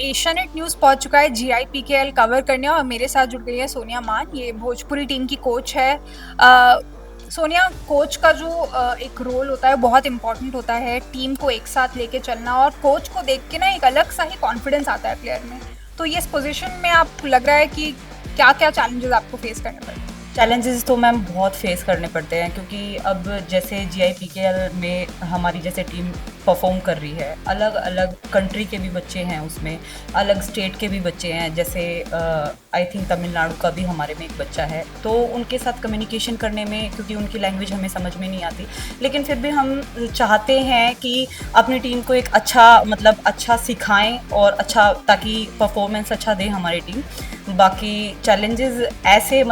Asianet news पहुंच चुका है GIPKL कवर करने और मेरे साथ जुड़ गई है सोनिया मान। ये भोजपुरी टीम की कोच है। सोनिया, कोच का जो एक रोल होता है बहुत इम्पोर्टेंट होता है, टीम को एक साथ लेके चलना, और कोच को देख के ना एक अलग सा ही कॉन्फिडेंस आता है प्लेयर में। तो ये इस पोजीशन में आप लग रहा है कि क्या क्या चैलेंजेस आपको फेस करने पड़े? चैलेंजेस तो मैम बहुत फेस करने पड़ते हैं, क्योंकि अब जैसे GIPKL में हमारी जैसे टीम परफॉर्म कर रही है, अलग अलग कंट्री के भी बच्चे हैं उसमें, अलग स्टेट के भी बच्चे हैं। जैसे आई थिंक तमिलनाडु का भी हमारे में एक बच्चा है, तो उनके साथ कम्युनिकेशन करने में, क्योंकि उनकी लैंग्वेज हमें समझ में नहीं आती, लेकिन फिर भी हम चाहते हैं कि अपनी टीम को एक अच्छा सिखाएं और अच्छा, ताकि परफॉर्मेंस अच्छा दे हमारी टीम। बाकी चैलेंजेस ऐसे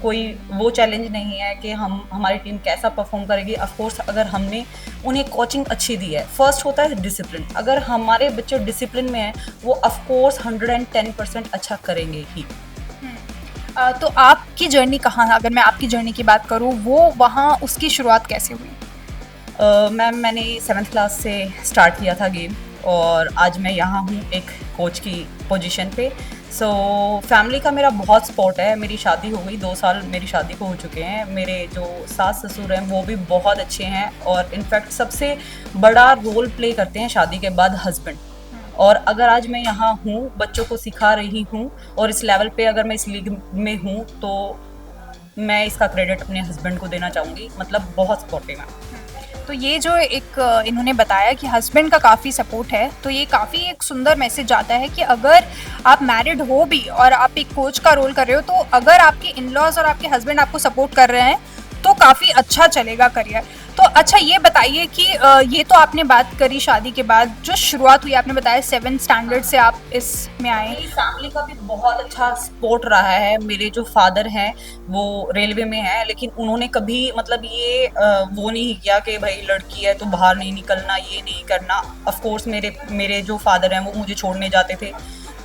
कोई वो चैलेंज नहीं है कि हमारी टीम कैसा परफॉर्म करेगी। ऑफ कोर्स अगर हमने उन्हें कोचिंग अच्छी दी है, फर्स्ट होता है डिसिप्लिन। अगर हमारे बच्चे डिसिप्लिन में हैं, वो ऑफ कोर्स 110% अच्छा करेंगे ही। तो आपकी जर्नी कहाँ, अगर मैं आपकी जर्नी की बात करूँ, वो वहाँ उसकी शुरुआत कैसे हुई? मैम, मैंने 7th क्लास से स्टार्ट किया था गेम, और आज मैं यहाँ हूँ एक कोच की पोजीशन पे। फैमिली का मेरा बहुत सपोर्ट है। मेरी शादी हो गई, 2 साल मेरी शादी को हो चुके हैं। मेरे जो सास ससुर हैं वो भी बहुत अच्छे हैं, और इनफैक्ट सबसे बड़ा रोल प्ले करते हैं शादी के बाद हस्बैंड। और अगर आज मैं यहाँ हूँ, बच्चों को सिखा रही हूँ, और इस लेवल पे अगर मैं इस लीग में हूँ, तो मैं इसका क्रेडिट अपने हस्बैंड को देना चाहूँगी। मतलब बहुत सपोर्टिव है। तो ये जो एक इन्होंने बताया कि हस्बैंड का काफ़ी सपोर्ट है, तो ये काफ़ी एक सुंदर मैसेज आता है कि अगर आप मैरिड हो भी और आप एक कोच का रोल कर रहे हो, तो अगर आपके इन लॉज और आपके हस्बैंड आपको सपोर्ट कर रहे हैं तो काफ़ी अच्छा चलेगा करियर। तो अच्छा, ये बताइए कि ये तो आपने बात करी शादी के बाद जो शुरुआत हुई, आपने बताया 7th स्टैंडर्ड से आप इसमें आए। मेरी फैमिली का भी बहुत अच्छा सपोर्ट रहा है। मेरे जो फादर हैं वो रेलवे में हैं, लेकिन उन्होंने कभी ये वो नहीं किया कि भाई लड़की है तो बाहर नहीं निकलना, ये नहीं करना। ऑफ कोर्स मेरे जो फादर हैं वो मुझे छोड़ने जाते थे,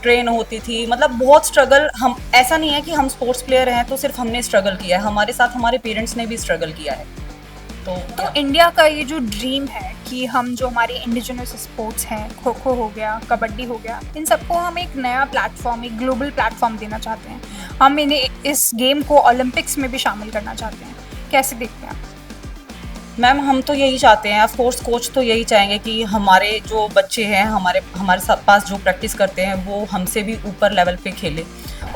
ट्रेन होती थी, मतलब बहुत स्ट्रगल। हम ऐसा नहीं है कि हम स्पोर्ट्स प्लेयर हैं तो सिर्फ हमने स्ट्रगल किया है, हमारे साथ हमारे पेरेंट्स ने भी स्ट्रगल किया है। तो इंडिया का ये जो ड्रीम है कि हम जो हमारे इंडिजिनस स्पोर्ट्स हैं, खो खो हो गया, कबड्डी हो गया, इन सबको हम एक नया प्लेटफॉर्म, एक ग्लोबल प्लेटफॉर्म देना चाहते हैं। हम इन्हें, इस गेम को ओलंपिक्स में भी शामिल करना चाहते हैं। कैसे देखते हैं? मैम, हम तो यही चाहते हैं, ऑफ कोर्स कोच तो यही चाहेंगे कि हमारे जो बच्चे हैं, हमारे पास जो प्रैक्टिस करते हैं, वो हमसे भी ऊपर लेवल पे खेले।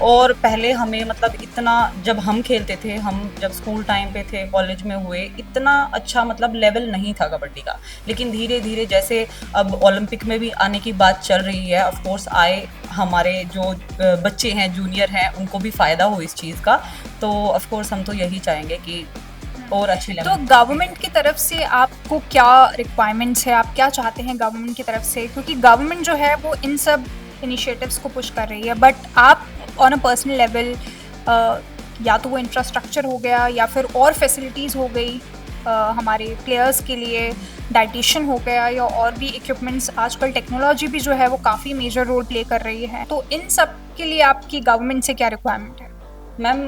और पहले हमें इतना, जब हम खेलते थे, हम जब स्कूल टाइम पे थे, कॉलेज में हुए, इतना अच्छा लेवल नहीं था कबड्डी का। लेकिन धीरे धीरे जैसे अब ओलंपिक में भी आने की बात चल रही है, ऑफ कोर्स आए, हमारे जो बच्चे हैं, जूनियर हैं, उनको भी फ़ायदा हो इस चीज़ का। तो ऑफ कोर्स हम तो यही चाहेंगे कि और अच्छे लेवल। तो गवर्नमेंट की तरफ से आपको क्या रिक्वायरमेंट्स है, आप क्या चाहते हैं गवर्नमेंट की तरफ से? क्योंकि गवर्नमेंट जो है वो इन सब इनिशिएटिव्स को पुश कर रही है, बट आप ऑन अ पर्सनल लेवल, या तो वो इंफ्रास्ट्रक्चर हो गया या फिर और फैसिलिटीज़ हो गई हमारे प्लेयर्स के लिए, डाइटिशियन हो गया, या और भी इक्विपमेंट्स, आजकल टेक्नोलॉजी भी जो है वो काफ़ी मेजर रोल प्ले कर रही है, तो इन सब के लिए आपकी गवर्नमेंट से क्या रिक्वायरमेंट है? मैम,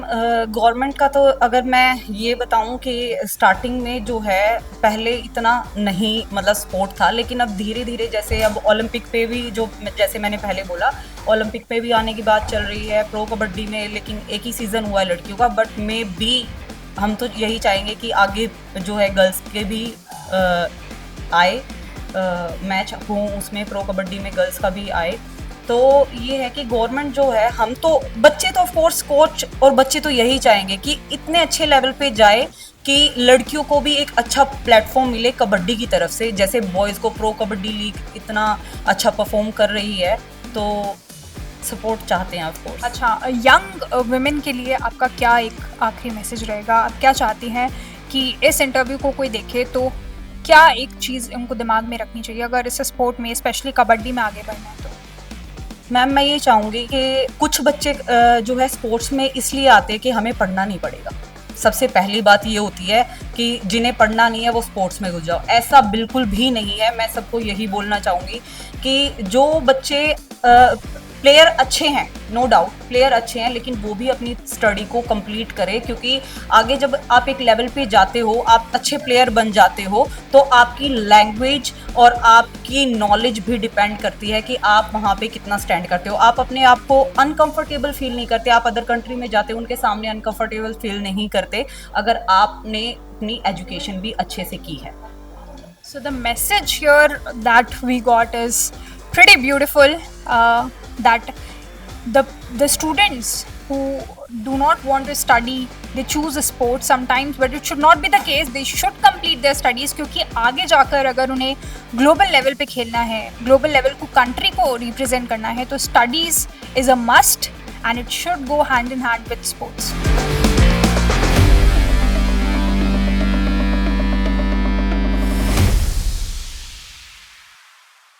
गवर्नमेंट का तो अगर मैं ये बताऊं कि स्टार्टिंग में जो है पहले इतना नहीं सपोर्ट था, लेकिन अब धीरे धीरे जैसे अब ओलंपिक पे भी, जो जैसे मैंने पहले बोला, ओलंपिक पे भी आने की बात चल रही है, प्रो कबड्डी में। लेकिन एक ही सीज़न हुआ है लड़कियों का, बट मे बी हम तो यही चाहेंगे कि आगे जो है गर्ल्स के भी आए, मैच हो उसमें, प्रो कबड्डी में गर्ल्स का भी आए। तो ये है कि गवर्नमेंट जो है, हम तो बच्चे तो ऑफ कोर्स, कोच और बच्चे तो यही चाहेंगे कि इतने अच्छे लेवल पे जाए कि लड़कियों को भी एक अच्छा प्लेटफॉर्म मिले कबड्डी की तरफ से। जैसे बॉयज़ को प्रो कबड्डी लीग इतना अच्छा परफॉर्म कर रही है, तो सपोर्ट चाहते हैं ऑफ कोर्स। अच्छा, यंग वुमेन के लिए आपका क्या एक आखिरी मैसेज रहेगा? आप क्या चाहती हैं कि इस इंटरव्यू को कोई देखे तो क्या एक चीज़ उनको दिमाग में रखनी चाहिए अगर इस स्पोर्ट में, स्पेशली कबड्डी में, आगे बढ़ना है? तो मैम, मैं ये चाहूँगी कि कुछ बच्चे जो है स्पोर्ट्स में इसलिए आते हैं कि हमें पढ़ना नहीं पड़ेगा। सबसे पहली बात ये होती है कि जिन्हें पढ़ना नहीं है वो स्पोर्ट्स में घुस जाओ, ऐसा बिल्कुल भी नहीं है। मैं सबको यही बोलना चाहूँगी कि जो बच्चे प्लेयर अच्छे हैं, नो डाउट प्लेयर अच्छे हैं, लेकिन वो भी अपनी स्टडी को कंप्लीट करें, क्योंकि आगे जब आप एक लेवल पे जाते हो, आप अच्छे प्लेयर बन जाते हो, तो आपकी लैंग्वेज और आपकी नॉलेज भी डिपेंड करती है कि आप वहाँ पे कितना स्टैंड करते हो। आप अपने आप को अनकंफर्टेबल फील नहीं करते, आप अदर कंट्री में जाते हो उनके सामने अनकंफर्टेबल फील नहीं करते, अगर आपने अपनी एजुकेशन भी अच्छे से की है। So the message here that we got is pretty beautiful. That the students who do not want to study, they choose a sport sometimes, but it should not be the case. They should complete their studies, क्योंकि आगे जाकर अगर उन्हें global level पे खेलना है, global level को country को रिप्रेजेंट करना है, तो studies is a must and it should go hand in hand with sports.